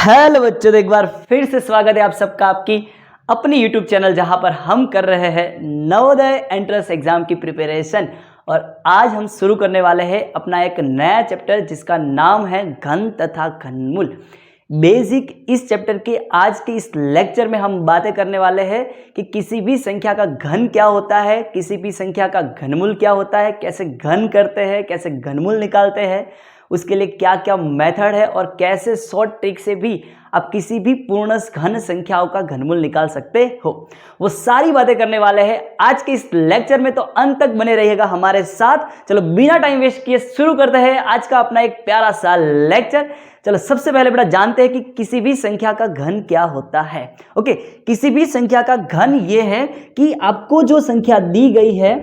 Hello बच्चों, तो एक बार फिर से स्वागत है आप सबका आपकी अपनी यूट्यूब चैनल जहां पर हम कर रहे हैं नवोदय एंट्रेंस एग्जाम की प्रिपरेशन। और आज हम शुरू करने वाले हैं अपना एक नया चैप्टर जिसका नाम है घन तथा घनमूल बेसिक। इस चैप्टर के आज के इस लेक्चर में हम बातें करने वाले हैं कि किसी भी संख्या का घन क्या होता है, किसी भी संख्या का घनमूल क्या होता है, कैसे घन करते हैं, कैसे घनमूल निकालते हैं, उसके लिए क्या क्या मेथड है और कैसे शॉर्ट ट्रिक से भी आप किसी भी पूर्ण घन संख्याओं का घनमूल निकाल सकते हो। वो सारी बातें करने वाले हैं आज के इस लेक्चर में, तो अंत तक बने रहिएगा हमारे साथ। चलो बिना टाइम वेस्ट किए शुरू करते हैं आज का अपना एक प्यारा सा लेक्चर। चलो सबसे पहले बेटा जानते हैं कि किसी भी संख्या का घन क्या होता है। ओके, किसी भी संख्या का घन ये है कि आपको जो संख्या दी गई है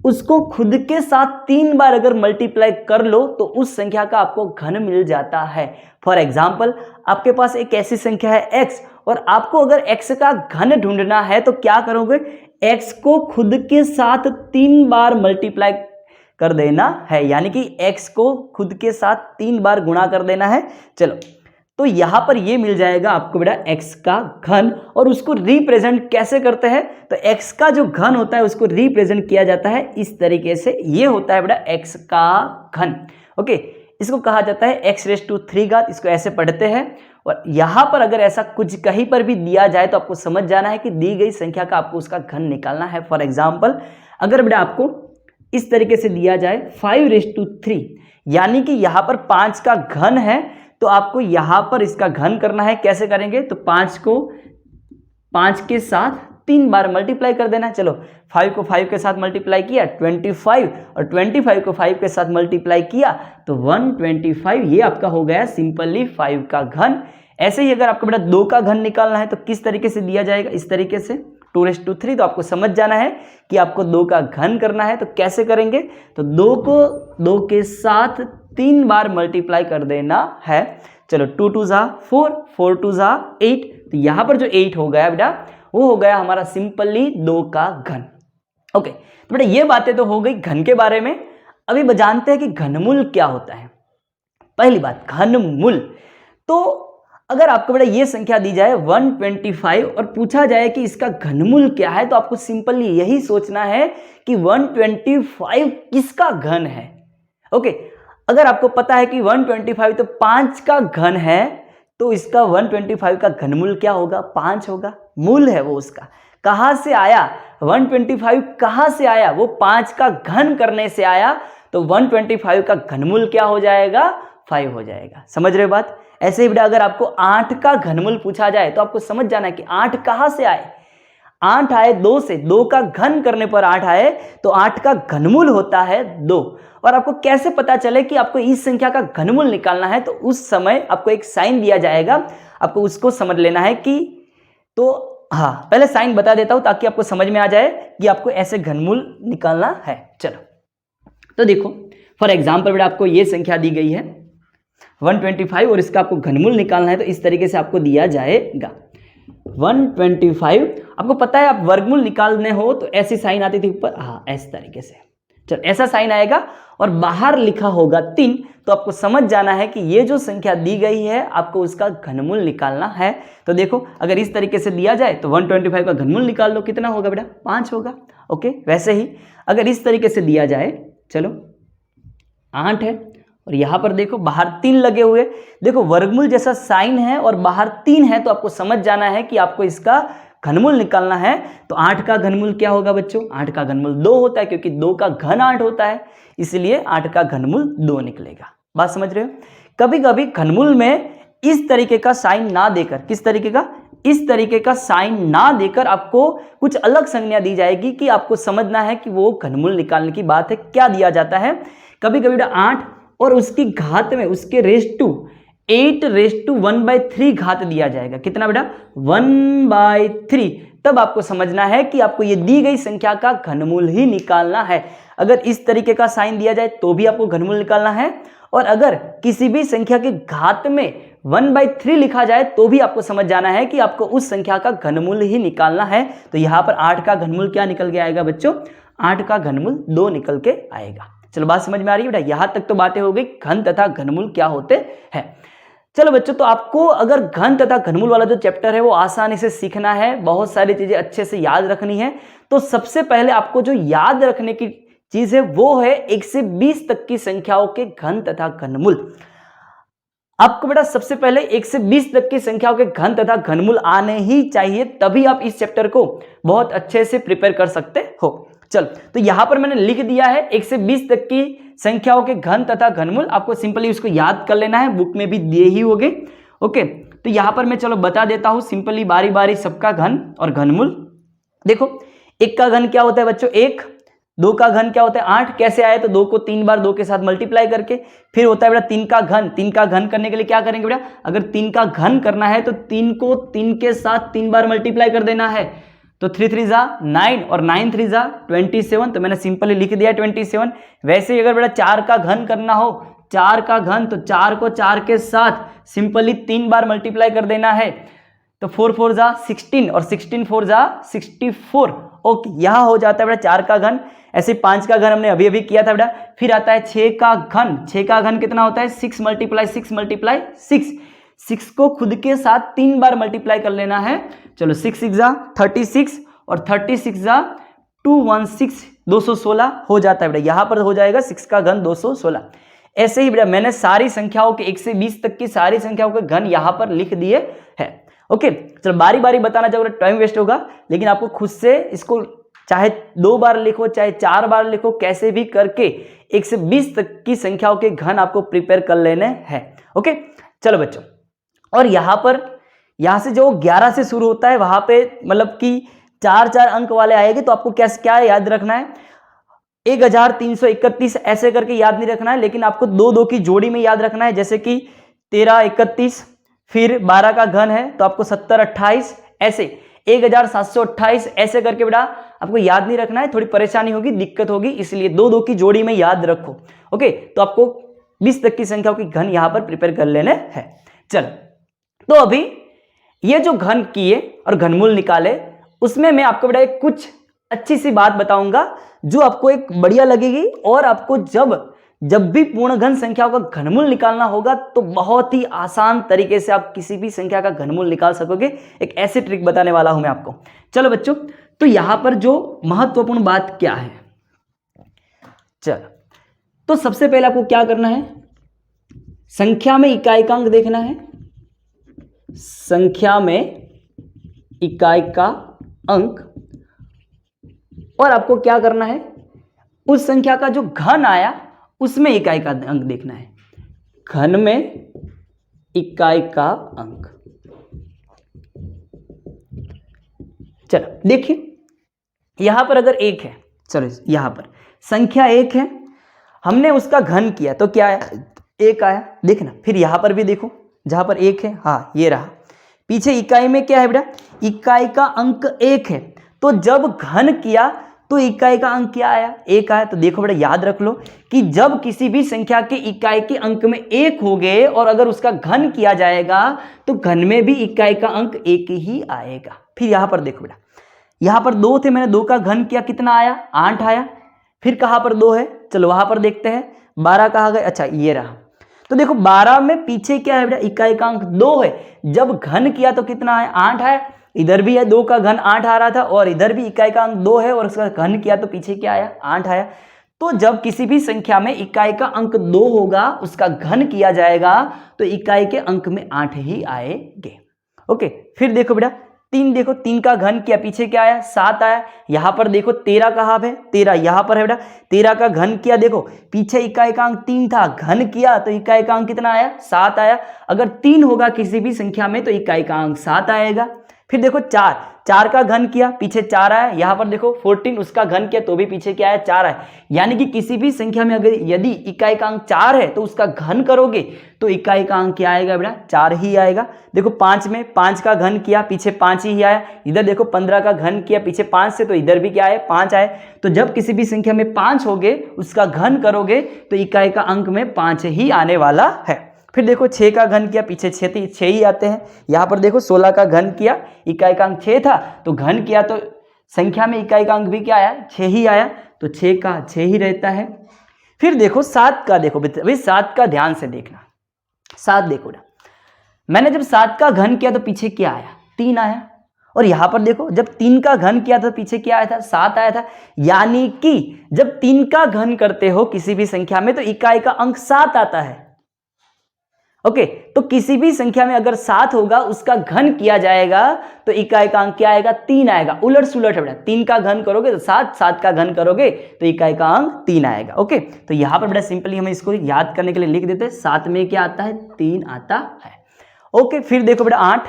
उसको खुद के साथ 3 बार अगर मल्टीप्लाई कर लो तो उस संख्या का आपको घन मिल जाता है। फॉर एग्जाम्पल, आपके पास एक ऐसी संख्या है x और आपको अगर x का घन ढूंढना है तो क्या करोगे, x को खुद के साथ 3 बार मल्टीप्लाई कर देना है, यानी कि x को खुद के साथ 3 बार गुणा कर देना है। चलो तो यहां पर ये मिल जाएगा आपको बेटा x का घन। और उसको रिप्रेजेंट कैसे करते हैं, तो x का जो घन होता है उसको रिप्रेजेंट किया जाता है इस तरीके से। ये होता है बेटा x का घन। ओके, इसको कहा जाता है x⁻³ इसको ऐसे पढ़ते हैं। और यहां पर अगर ऐसा कुछ कहीं पर भी दिया जाए तो आपको समझ जाना है कि दी गई संख्या का आपको उसका घन निकालना है। फॉर एग्जाम्पल, अगर बेटा आपको इस तरीके से दिया जाए 5⁻3, यानी कि यहां पर 5 का घन है, तो आपको यहां पर इसका घन करना है। कैसे करेंगे, तो 5 को 5 के साथ 3 बार मल्टीप्लाई कर देना है। चलो 5 को 5 के साथ मल्टीप्लाई किया 25, और 25 को 5 के साथ मल्टीप्लाई किया तो 125। ये आपका हो गया सिंपली 5 का घन। ऐसे ही अगर आपको बेटा 2 का घन निकालना है तो किस तरीके से दिया जाएगा, इस तरीके से 2⁻3। तो आपको समझ जाना है कि आपको 2 का घन करना है। तो कैसे करेंगे, तो 2 को 2 के साथ 3 बार मल्टीप्लाई कर देना है। चलो 2 2 जा 4, 4 2 जा 8। तो यहां पर जो 8 हो गया बेटा वो हो गया हमारा सिंपली 2 का घन। ओके, तो बेटा ये बातें तो हो गई घन के बारे में। अभी जानते हैं कि घनमूल क्या होता है। पहली बात, घनमूल, तो अगर आपको बेटा ये संख्या दी जाए 125 और पूछा जाए कि इसका घनमूल क्या है, तो आपको सिंपली यही सोचना है कि 125 किसका घन है। ओके, अगर आपको पता है कि 125 तो 5 का घन है, तो इसका 125 का घनमूल क्या होगा, 5 होगा। मूल है वो उसका। कहां से आया 125, कहां से आया, वो 5 का घन करने से आया। तो 125 का घनमूल क्या हो जाएगा, 5 हो जाएगा। समझ रहे हो बात। ऐसे ही बेटा अगर आपको 8 का घनमूल पूछा जाए तो आपको समझ जाना है कि 8 कहां से आए, 8 आए 2 से, 2 का घन करने पर 8 आए, तो 8 का घनमूल होता है 2। और आपको कैसे पता चले कि आपको इस संख्या का घनमूल निकालना है, तो उस समय आपको एक साइन दिया जाएगा, आपको उसको समझ लेना है कि, तो हाँ पहले साइन बता देता हूं ताकि आपको समझ में आ जाए कि आपको ऐसे घनमूल निकालना है। चलो तो देखो, फॉर एग्जाम्पल बेटा आपको ये संख्या दी गई है 125 और इसका आपको घनमूल निकालना है। तो इस तरीके से आपको दिया जाएगा 125। आपको पता है आप वर्गमूल निकालने हो तो ऐसी साइन आती थी ऊपर, हाँ इस तरीके से। चलो ऐसा साइन आएगा और बाहर लिखा होगा 3। तो आपको समझ जाना है कि ये जो संख्या दी गई है आपको उसका घनमूल निकालना है। तो देखो अगर इस तरीके से दिया जाए तो 125 का घनमूल निकाल लो, कितना होगा बेटा, 5 होगा। ओके, वैसे ही अगर इस तरीके से दिया जाए, चलो 8 है और यहां पर देखो बाहर 3 लगे हुए, देखो वर्गमूल जैसा साइन है और बाहर 3 है, तो आपको समझ जाना है कि आपको इसका घनमूल निकालना है। तो 8 का घनमूल क्या होगा बच्चों, 8 का घनमूल 2 होता है, क्योंकि 2 का घन 8 होता है, इसलिए 8 का घनमूल 2 निकलेगा। बात समझ रहे हो। कभी कभी घनमूल में इस तरीके का साइन ना देकर, किस तरीके का, इस तरीके का साइन ना देकर आपको कुछ अलग संज्ञा दी जाएगी कि आपको समझना है कि वो घनमूल निकालने की बात है। क्या दिया जाता है, कभी कभी 8 और उसकी घात में उसके रेस टू 8⁻1/3 घात दिया जाएगा। कितना बेटा, 1/3। तब आपको समझना है कि आपको ये दी गई संख्या का घनमूल ही निकालना है। अगर इस तरीके का साइन दिया जाए तो भी आपको घनमूल निकालना है, और अगर किसी भी संख्या के घात में 1/3 लिखा जाए तो भी आपको समझ जाना है कि आपको उस संख्या का घनमूल ही निकालना है। तो यहां पर 8 का घनमूल क्या निकल के आएगा बच्चों, 8 का घनमूल 2 निकल के आएगा। चलो बात समझ में आ रही है बेटा। यहां तक तो बातें हो गई घन तथा घनमूल क्या होते हैं। चलो बच्चों, तो आपको अगर घन तथा घनमूल वाला जो चैप्टर है वो आसानी से सीखना है, बहुत सारी चीजें अच्छे से याद रखनी है, तो सबसे पहले आपको जो याद रखने की चीज है वो है 1 से 20 तक की संख्याओं के घन तथा घनमूल। आपको बेटा सबसे पहले 1 से 20 तक की संख्याओं के घन तथा घनमूल आने ही चाहिए, तभी आप इस चैप्टर को बहुत अच्छे से प्रिपेयर कर सकते हो। चल, तो यहां पर मैंने लिख दिया है 1 से 20 तक की संख्याओं के घन तथा घनमूल, आपको सिंपली उसको याद कर लेना है, बुक में भी दिए ही होंगे। ओके, तो यहां पर मैं चलो बता देता हूं सिंपली बारी बारी सबका घन और घनमूल। देखो, 1 का घन क्या होता है बच्चों 1, 2 का घन क्या होता है 8, कैसे आए तो 2 को 3 बार 2 के साथ मल्टीप्लाई करके, फिर होता है बेटा 3 का घन। 3 का घन करने के लिए क्या करेंगे बेटा, अगर 3 का घन करना है तो 3 को 3 के साथ 3 बार मल्टीप्लाई कर देना है, तो 3 3 जा 9 और 9 3 जा 27, तो मैंने सिंपली लिख दिया 27। वैसे ही अगर बेटा 4 का घन करना हो, 4 का घन, तो 4 को 4 के साथ सिंपली 3 बार मल्टीप्लाई कर देना है, तो 4 4 जा 16 और 16 4 जा 64। ओके, यहां हो जाता है बेटा 4 का घन। ऐसे 5 का घन हमने अभी अभी किया था बेटा। फिर आता है 6 का घन। 6 का घन कितना होता है 6 मल्टीप्लाई 6 मल्टीप्लाई 6। 6 को खुद के साथ 3 बार मल्टीप्लाई कर लेना है। चलो 6 6 जा 36 और 36 जा 216, 216 हो जाता है बेटा। यहां पर हो जाएगा 6 का घन 216। ऐसे ही बेटा मैंने सारी संख्याओं के 1 से 20 तक की सारी संख्याओं के घन यहां पर लिख दिए हैं। ओके, चलो बारी बारी बताना चाहोगे टाइम वेस्ट होगा, लेकिन आपको खुद से इसको चाहे 2 बार लिखो चाहे 4 बार लिखो, कैसे भी करके 1 से 20 तक की संख्याओं के घन आपको प्रिपेयर कर लेने हैं। ओके, चलो बच्चों, और यहां से जो 11 से शुरू होता है वहां पे मतलब कि 4 अंक वाले आएंगे, तो आपको क्या याद रखना है 1331 ऐसे करके याद नहीं रखना है, लेकिन आपको 2 2 की जोड़ी में याद रखना है। जैसे कि 13 31, फिर 12 का घन है तो आपको 70 28, ऐसे 1728 ऐसे करके बेटा आपको याद नहीं रखना है, थोड़ी परेशानी होगी, दिक्कत होगी, इसलिए 2 2 की जोड़ी में याद रखो। ओके, तो आपको 20 तक की संख्याओं के घन यहां पर प्रिपेयर कर लेने हैं। चल, तो अभी ये जो घन किए और घनमूल निकाले, उसमें मैं आपको बेटा एक कुछ अच्छी सी बात बताऊंगा जो आपको एक बढ़िया लगेगी, और आपको जब भी पूर्ण घन संख्याओं का घनमूल निकालना होगा तो बहुत ही आसान तरीके से आप किसी भी संख्या का घनमूल निकाल सकोगे। एक ऐसी ट्रिक बताने वाला हूं मैं आपको। चलो बच्चों, तो यहां पर जो महत्वपूर्ण बात क्या है, चलो तो सबसे पहले आपको क्या करना है, संख्या में इकाई का अंक देखना है। संख्या में इकाई का अंक, और आपको क्या करना है, उस संख्या का जो घन आया उसमें इकाई का अंक देखना है। घन में इकाई का अंक। चलो देखिए, यहां पर अगर 1 है, चलो यहां पर संख्या 1 है, हमने उसका घन किया तो क्या आया 1 आया, देखना। फिर यहां पर भी देखो, जहां पर 1 है, हाँ ये रहा। पीछे इकाई में क्या है बेटा, इकाई का अंक 1 है, तो जब घन किया तो इकाई का अंक क्या आया 1 आया। तो देखो बेटा याद रख लो कि जब किसी भी संख्या के इकाई के अंक में 1 हो गए और अगर उसका घन किया जाएगा तो घन में भी इकाई का अंक 1 ही आएगा। फिर यहां पर देखो बेटा, यहां पर 2 थे, मैंने 2 का घन किया, कितना आया 8 आया। फिर कहां पर 2 है, चलो वहां पर देखते हैं 12 कहां गए, अच्छा ये रहा। तो देखो 12 में पीछे क्या है बेटा, इकाई का अंक 2 है, जब घन किया तो कितना है 8 है। इधर भी है 2 का घन 8 आ रहा था, और इधर भी इकाई का अंक 2 है और उसका घन किया तो पीछे क्या आया 8 आया। तो जब किसी भी संख्या में इकाई का अंक 2 होगा, उसका घन किया जाएगा तो इकाई के अंक में 8 ही आएंगे। ओके, फिर देखो बेटा 3, देखो 3 का घन किया, पीछे क्या आया 7 आया। यहां पर देखो 13 कहां है, 13 यहां पर है बेटा। 13 का घन किया, देखो पीछे इकाई का अंक 3 था, घन किया तो इकाई का अंक कितना आया 7 आया। अगर 3 होगा किसी भी संख्या में तो इकाई का अंक 7 आएगा। फिर देखो 4 का घन किया, पीछे 4 आया। यहां पर देखो 14, उसका घन किया तो भी पीछे क्या आया 4 आया। यानी कि किसी भी संख्या में अगर यदि इकाई का अंक 4 है तो उसका घन करोगे तो इकाई का अंक क्या आएगा बेटा 4 ही आएगा। देखो 5 में 5 का घन किया, पीछे 5 ही आया। इधर देखो 15 का घन किया पीछे 5 से, तो इधर भी क्या है 5 आए। तो जब किसी भी संख्या में 5 होगे उसका घन करोगे तो इकाई का अंक में 5 ही आने वाला है। फिर देखो 6 का घन किया, पीछे 6 ही आते हैं। यहां पर देखो 16 का घन किया, इकाई का अंक 6 था तो घन किया तो संख्या में इकाई का अंक भी क्या आया 6 ही आया, तो 6 का 6 ही रहता है। फिर देखो 7 का, देखो भाई 7 का ध्यान से देखना। 7 देखो ना, मैंने जब 7 का घन किया तो पीछे क्या आया, 3 आया। और यहां पर देखो जब 3 का घन किया था पीछे क्या आया था, 7 आया था। यानी कि जब 3 का घन करते हो किसी भी संख्या में तो इकाई का अंक 7 आता है। ओके, तो किसी भी संख्या में अगर 7 होगा उसका घन किया जाएगा तो इकाई का अंक क्या आएगा, 3 आएगा। उलट सुलट है बेटा, 3 का घन करोगे तो 7, 7 का घन करोगे तो इकाई का अंक 3 आएगा। ओके, तो यहां पर बेटा सिंपली हम इसको याद करने के लिए लिख देते हैं, 7 में क्या आता है, 3 आता है। ओके, फिर देखो बेटा 8,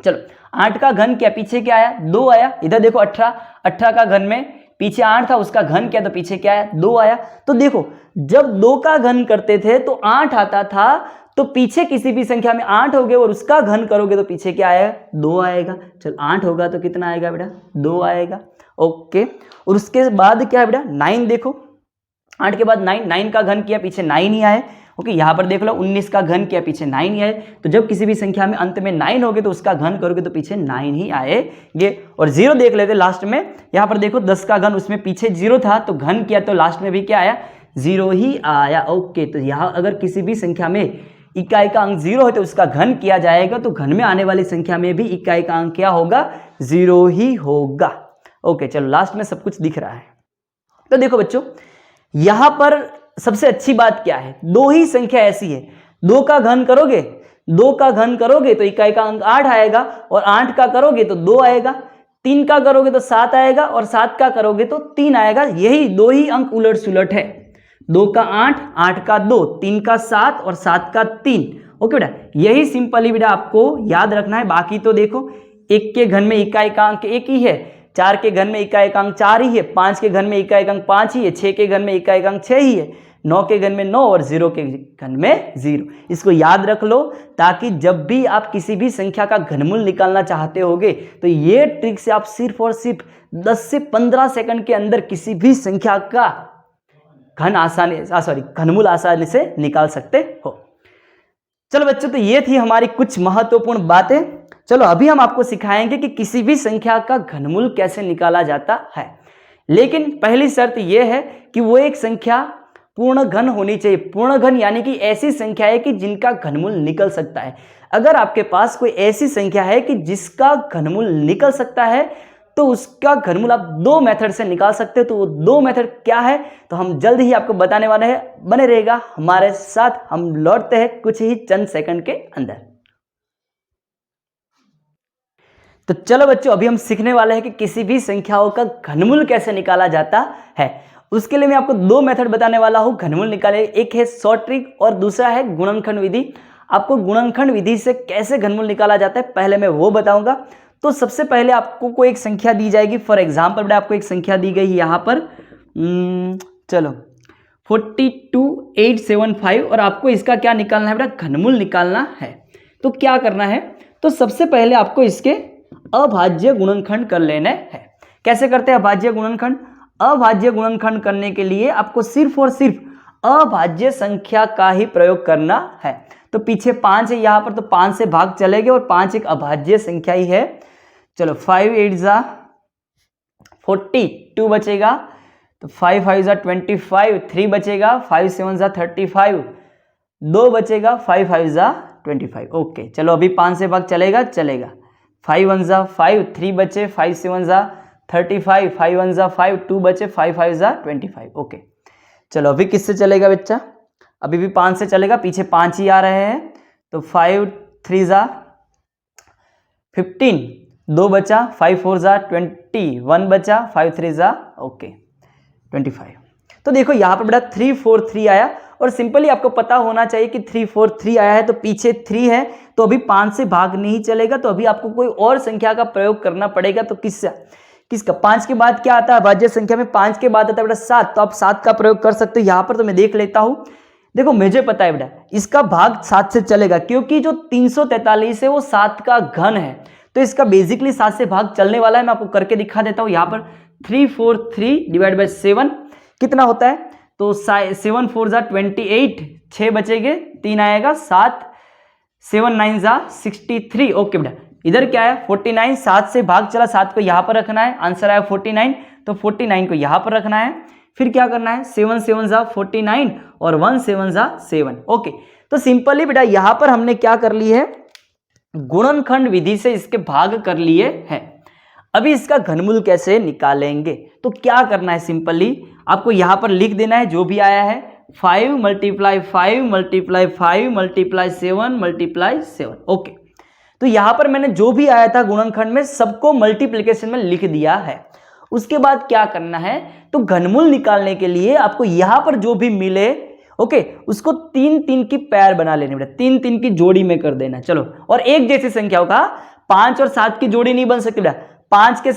चलो 8 का घन क्या, पीछे क्या आया, 2 आया। इधर देखो 18, 18 का घन में पीछे 8 था, उसका घन क्या तो पीछे क्या आया, 2 आया। तो देखो जब 2 का घन करते थे तो 8 आता था, तो पीछे किसी भी संख्या में 8 हो गए और उसका घन करोगे तो पीछे क्या आएगा, 2 आएगा। चल 8 होगा तो कितना आएगा बेटा, 2 आएगा। ओके, और उसके बाद क्या है बेटा, 9 देखो, 8 के बाद 9, 9 का घन किया पीछे 9 ही आए। ओके, यहां पर देख लो 19 का घन किया पीछे 9 ही आए। तो जब किसी भी संख्या में अंत में 9 हो गए तो उसका घन करोगे तो पीछे 9 ही आएंगे। और 0 देख लेते लास्ट में, यहां पर देखो 10 का घन, उसमें पीछे 0 था तो घन किया तो लास्ट में भी क्या आया, 0 ही आया। ओके, तो यहां अगर किसी भी संख्या में इकाई का अंक 0 है तो उसका घन किया जाएगा, तो घन में आने वाली संख्या में भी इकाई का अंक क्या होगा, 0 ही होगा। ओके, चलो लास्ट में सब कुछ दिख रहा है। तो देखो बच्चों यहां पर सबसे अच्छी बात क्या है, 2 ही संख्या ऐसी है, 2 का घन करोगे, 2 का घन करोगे तो इकाई का अंक 8 आएगा, और 8 का करोगे तो 2 आएगा, 3 का करोगे तो 7 आएगा, और 7 का करोगे तो 3 आएगा। यही 2 ही अंक उलट सुलट है, 2 का 8, 8 का 2, 3 का 7 और 7 का 3। ओके बेटा, यही सिंपली बेटा आपको याद रखना है। बाकी तो देखो 1 के घन में इकाई का अंक 1 ही है, 4 के घन में इकाई का अंक 4 ही है, 5 के घन में इकाई का अंक 5 ही है, 6 के घन में इकाई का अंक 6 ही है, 9 के घन में 9 और 0 के घन में 0। इसको याद रख लो ताकि जब भी आप किसी भी संख्या का घनमूल निकालना चाहते होगे तो ये ट्रिक से आप सिर्फ और सिर्फ 10 से 15 सेकंड के अंदर किसी भी संख्या का घनमूल आसानी से निकाल सकते हो। चलो बच्चों, तो ये थी हमारी कुछ महत्वपूर्ण बातें। चलो अभी हम आपको सिखाएंगे कि किसी भी संख्या का घनमूल कैसे निकाला जाता है। लेकिन पहली शर्त यह है कि वो एक संख्या पूर्ण घन होनी चाहिए। पूर्ण घन यानी कि ऐसी संख्या है कि जिनका घनमूल निकल सकता है। अगर आपके पास कोई ऐसी संख्या है कि जिसका घनमूल निकल सकता है तो उसका घनमूल आप 2 मेथड से निकाल सकते हो। तो वो 2 मेथड क्या है तो हम जल्द ही आपको बताने वाले हैं, बने रहेगा हमारे साथ। हम लौटते हैं कुछ ही चंद सेकंड के अंदर। तो चलो बच्चों, अभी हम सीखने वाले हैं कि किसी भी संख्याओं का घनमूल कैसे निकाला जाता है। उसके लिए मैं आपको 2 मेथड बताने वाला हूं घनमूल निकाले। एक है शॉर्ट ट्रिक और दूसरा है गुणनखंड विधि। आपको गुणनखंड विधि से कैसे घनमूल निकाला जाता है पहले मैं वो बताऊंगा। तो सबसे पहले आपको कोई एक संख्या दी जाएगी। फॉर एग्जाम्पल बेटा आपको एक संख्या दी गई यहाँ पर, चलो 42875, और आपको इसका क्या निकालना है बेटा, घनमूल निकालना है। तो क्या करना है, तो सबसे पहले आपको इसके अभाज्य गुणनखंड कर लेने हैं। कैसे करते हैं अभाज्य गुणनखंड? अभाज्य गुणनखंड करने के लिए आपको सिर्फ और सिर्फ अभाज्य संख्या का ही प्रयोग करना है। तो पीछे 5 है यहाँ पर, तो 5 से भाग चलेंगे और 5 एक अभाज्य संख्या ही है। चलो 5 8 जा 42 बचेगा, तो 5 5 जा 25, 3 बचेगा, 5 7 जा 35, 2 बचेगा, 5 5 जा 25। ओके, चलो अभी 5 से भाग चलेगा, 5 1 जा 5, 3 बचे, 5 7 जा 35, 5 1 जा 5, 2 बचे, 5 5 जा 25। ओके, चलो अभी किससे चलेगा बच्चा, अभी भी 5 से चलेगा, पीछे 5 ही आ रहे हैं। तो 5 3 जा 15, 2 बचा, 5 4 जा 20, 1 बचा, 5 3 जा ओके 25। तो देखो यहाँ पर बेटा 3 4 3 आया, और सिंपली आपको पता होना चाहिए कि 3 4 3 आया है तो पीछे 3 है, तो अभी 5 से भाग नहीं चलेगा, तो अभी आपको कोई और संख्या का प्रयोग करना पड़ेगा। तो किसका 5 के बाद क्या आता है अभाज्य संख्या में, 5 के बाद आता है बेटा 7, तो आप 7 का प्रयोग कर सकते हो यहाँ पर। तो मैं देख लेता हूँ, देखो मुझे पता है बेटा इसका भाग 7 से चलेगा, क्योंकि जो 343 है वो 7 का घन है, तो इसका बेसिकली 7 से भाग चलने वाला है। मैं आपको करके दिखा देता हूँ। यहाँ पर 3 4 3 डिवाइड बाई 7 कितना होता है, तो 7 4 जा 28, 6 बचेंगे, 3 आएगा, 7 7 9 जा 63। ओके बेटा, इधर क्या है 49, 7 से भाग चला, 7 को यहाँ पर रखना है, आंसर आया 49, तो 49 को यहाँ पर रखना है। फिर क्या करना है 7 7 जा 49 और 1 7 जा 7। ओके, तो सिंपली बेटा यहाँ पर हमने क्या कर ली है, गुणनखंड विधि से इसके भाग कर लिए हैं। अभी इसका घनमूल कैसे निकालेंगे, तो क्या करना है, सिंपली आपको यहां पर लिख देना है जो भी आया है, 5 × 5 × 5 × 7 × 7। ओके, तो यहां पर मैंने जो भी आया था गुणनखंड में सबको मल्टीप्लिकेशन में लिख दिया है। उसके बाद क्या करना है, तो घनमूल निकालने के लिए आपको यहां पर जो भी मिले, ओके, उसको 3 की पैर बना लेने बेटा, 3 की जोड़ी में कर देना। चलो, और एक जैसी संख्याओं का 5 और 7 की जोड़ी नहीं बन सकती बेटा, 5 के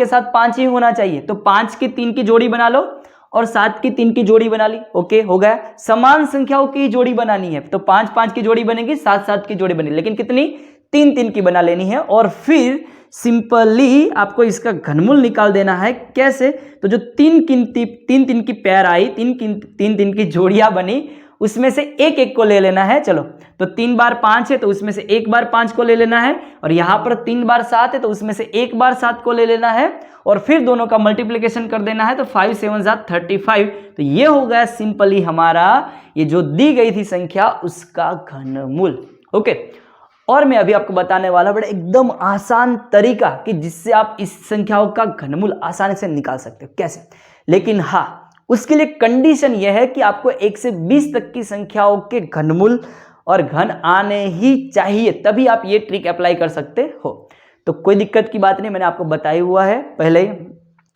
साथ 5 ही होना चाहिए। तो 5 की 3 की जोड़ी बना लो और 7 की 3 की जोड़ी बना ली। ओके, हो गया। समान संख्याओं की जोड़ी बनानी है, तो 5 की जोड़ी बनेगी, 7 की जोड़ी बनेगी, लेकिन कितनी, 3 की बना लेनी है। और फिर सिंपली आपको इसका घनमूल निकाल देना है। कैसे, तो जो 3 की पैर आई, 3 की जोड़ियां बनी, उसमें से एक को ले लेना है। चलो, तो 3 बार 5 है तो उसमें से 1 बार 5 को ले लेना है, और यहां पर 3 बार 7 है तो उसमें से 1 बार 7 को ले लेना है, और फिर दोनों का मल्टीप्लिकेशन कर देना है। तो 5 7 35। तो ये हो गया सिंपली हमारा ये जो दी गई थी संख्या उसका घनमूल। ओके, और मैं अभी आपको बताने वाला बड़ा एकदम आसान तरीका कि जिससे आप इस संख्याओं का घनमूल आसानी से निकाल सकते हो। कैसे, लेकिन हाँ, उसके लिए कंडीशन यह है कि आपको 1 से 20 तक की संख्याओं के घनमूल और घन आने ही चाहिए, तभी आप ये ट्रिक अप्लाई कर सकते हो। तो कोई दिक्कत की बात नहीं, मैंने आपको बताया हुआ है पहले ही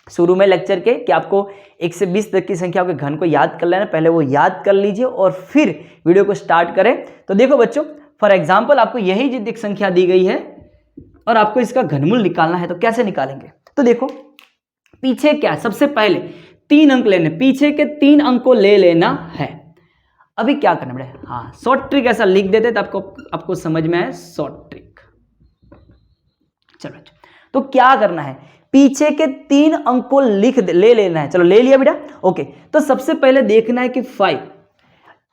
शुरू में लेक्चर के कि आपको 1 से 20 तक की संख्याओं के घन को याद कर लेना। पहले वो याद कर लीजिए और फिर वीडियो को स्टार्ट करें। तो देखो बच्चों, फॉर एग्जाम्पल आपको यही जिद एक संख्या दी गई है और आपको इसका घनमूल निकालना है, तो कैसे निकालेंगे, तो देखो पीछे क्या, सबसे पहले 3 अंक लेने, पीछे के 3 अंक को ले लेना है। अभी क्या करना पड़ेगा, हाँ, शॉर्ट ट्रिक ऐसा लिख देते तो आपको समझ में आए, शॉर्ट ट्रिक। चलो, तो क्या करना है, पीछे के 3 अंक को ले लेना है। चलो, ले लिया बेटा। ओके, तो सबसे पहले देखना है कि 5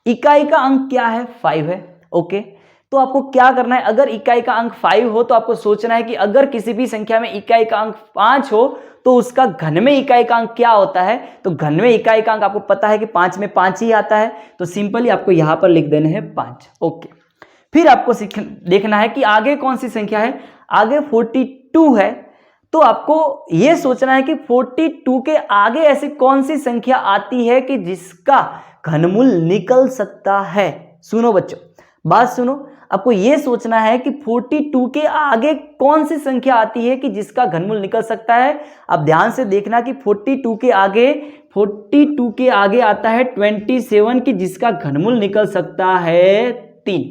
इकाई का अंक क्या है, 5 है। ओके, तो आपको क्या करना है, अगर इकाई का अंक 5 हो तो आपको सोचना है कि अगर किसी भी संख्या में इकाई का अंक 5 हो तो उसका घन में इकाई का अंक क्या होता है। तो घन में इकाई का अंक आपको पता है कि 5 में 5 ही आता है, तो सिंपली आपको यहां पर लिख देने हैं 5। ओके, फिर आपको देखना है कि आगे कौन सी संख्या है, आगे 42 है। तो आपको यह सोचना है कि 42 के आगे ऐसी कौन सी संख्या आती है कि जिसका घनमूल निकल सकता है। सुनो बच्चों, बात सुनो, आपको यह सोचना है कि 42 के आगे कौन सी संख्या आती है कि जिसका घनमूल निकल सकता है। आप ध्यान से देखना कि 42 के आगे आता है 27 की जिसका घनमूल निकल सकता है 3।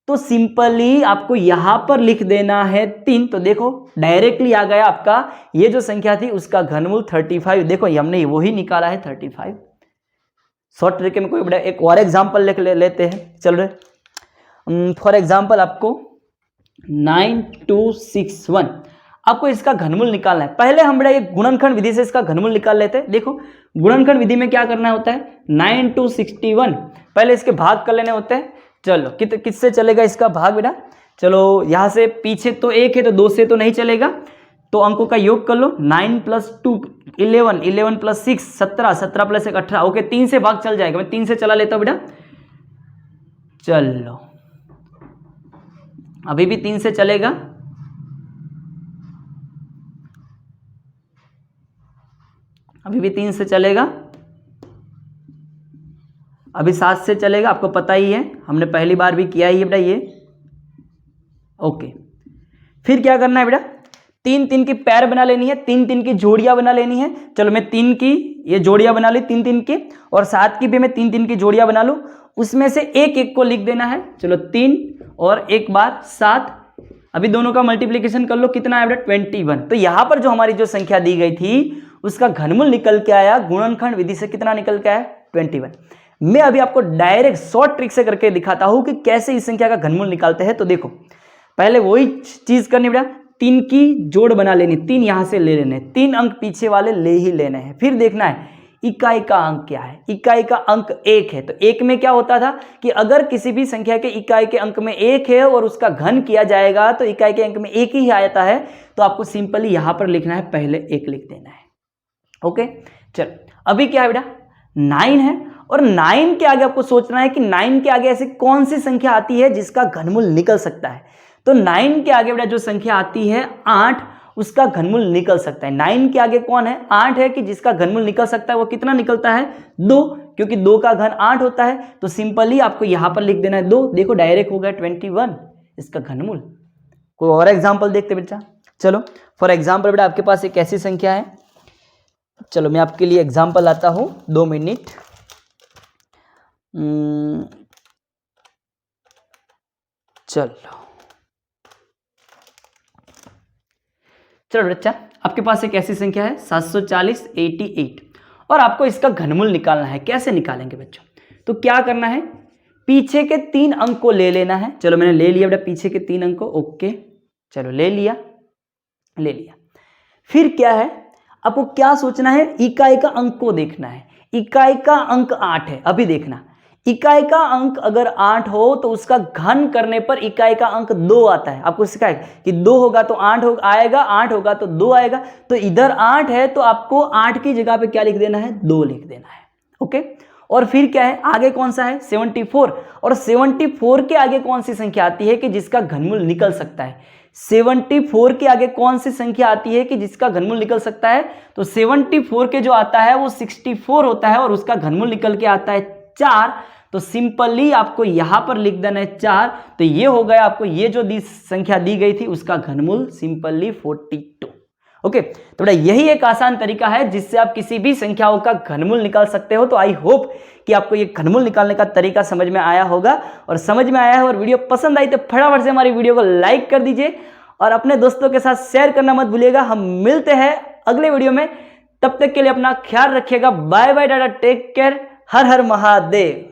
तो सिंपली आपको यहां पर लिख देना है 3। तो देखो डायरेक्टली आ गया आपका ये जो संख्या थी उसका घनमूल 35। देखो हमने वही निकाला है 35। शॉर्ट ट्रिक में कोई बड़ा एक और एग्जांपल लेते हैं। चल रहे, फॉर एग्जांपल आपको 9261, आपको इसका घनमूल निकालना है। पहले हम बड़ा एक गुणनखंड विधि से इसका घनमूल निकाल लेते हैं। देखो गुणनखंड विधि में क्या करना होता है, 9261 पहले इसके भाग कर लेने होते हैं। चलो, किससे चलेगा इसका भाग बेटा, चलो यहां से पीछे तो 1 है तो 2 से तो नहीं चलेगा, तो अंकों का योग कर लो। 9 + 2 11, 11 + 6 17, 17 + 1 18। ओके, 3 से भाग चल जाएगा, मैं 3 से चला लेता हूं बेटा। चलो, अभी भी 3 से चलेगा, अभी भी 3 से चलेगा, अभी 7 से चलेगा, आपको पता ही है, हमने पहली बार भी किया ही है बेटा ये। ओके, फिर क्या करना है बेटा, 3 की पैर बना लेनी है, 3 की जोड़ियां बना लेनी है। चलो, मैं 3 की ये जोड़ियां बना ली, 3 की, और 7 की भी मैं 3 की जोड़ियां बना लूं, उसमें से एक को लिख देना है। चलो, 3 और 1 बार 7, अभी दोनों का मल्टीप्लिकेशन कर लो, कितना है बेटा 21। तो यहां पर जो हमारी जो संख्या दी गई थी उसका घनमूल निकल के आया गुणनखंड विधि से, कितना निकल के आया 21। मैं अभी आपको डायरेक्ट शॉर्ट ट्रिक से करके दिखाता हूं कि कैसे इस संख्या का घनमूल निकालते हैं। तो देखो, पहले वही चीज करनी बेटा, 3 की जोड़ बना लेनी, 3 यहां से ले लेने, 3 अंक पीछे वाले ले ही लेने हैं। फिर देखना है इकाई का अंक क्या है, इकाई का अंक 1 है। तो 1 में क्या होता था कि अगर किसी भी संख्या के इकाई के अंक में 1 है और उसका घन किया जाएगा तो इकाई के अंक में 1 ही आता है, तो आपको सिंपली यहां पर लिखना है, पहले 1 लिख देना है। ओके, चलो, अभी क्या है बेटा 9 है और 9 के आगे आपको सोचना है कि 9 के आगे ऐसी कौन सी संख्या आती है जिसका घनमूल निकल सकता है। तो 9 के आगे बेटा जो संख्या आती है 8, उसका घनमूल निकल सकता है। 9 के आगे कौन है? 8 है कि जिसका घनमूल निकल सकता है। वो कितना निकलता है? 2, क्योंकि 2 का घन 8 होता है। तो सिंपली आपको यहां पर लिख देना है 2। देखो डायरेक्ट हो गया 21 इसका घनमूल। कोई और एग्जाम्पल देखते बेटा। चलो फॉर एग्जाम्पल बेटा आपके पास एक ऐसी संख्या है, चलो मैं आपके लिए एग्जाम्पल लाता हूं, 2 मिनट। चलो बच्चा आपके पास एक ऐसी संख्या है 740 88 और आपको इसका घनमूल निकालना है। कैसे निकालेंगे बच्चों? तो क्या करना है, पीछे के 3 अंक को ले लेना है। चलो मैंने ले लिया बेटा पीछे के 3 अंक को, ओके चलो ले लिया। फिर क्या है, आपको क्या सोचना है, इकाई का अंक को देखना है। इकाई का अंक 8 है। अभी देखना, इकाई का अंक अगर 8 हो तो उसका घन करने पर इकाई का अंक 2 आता है। आपको सिखाएगा कि 2 होगा तो 8 आएगा, 8 होगा तो 2 आएगा। तो इधर 8 है तो आपको 8 की जगह पे क्या लिख देना है? 2 लिख देना है। ओके, और फिर क्या है, आगे कौन सा है? 74। और 74 के आगे कौन सी संख्या आती है कि जिसका घनमूल निकल सकता है? 74 के आगे कौन सी संख्या आती है कि जिसका घनमूल निकल सकता है? तो 74 के जो आता है वो 64 होता है और उसका घनमूल निकल के आता है 4। तो सिंपली आपको यहां पर लिख देना है 4। तो ये हो गया आपको ये जो संख्या दी गई थी उसका घनमूल सिंपली 42। ओके, तो बेटा यही एक आसान तरीका है जिससे आप किसी भी संख्याओं का घनमूल निकाल सकते हो। तो आई होप कि आपको ये घनमूल निकालने का तरीका समझ में आया होगा, और समझ में आया है और वीडियो पसंद आई तो फटाफट से हमारी वीडियो को लाइक कर दीजिए और अपने दोस्तों के साथ शेयर करना मत भूलिएगा। हम मिलते हैं अगले वीडियो में, तब तक के लिए अपना ख्याल रखिएगा। Bye bye, tata, take care, हर हर महादेव।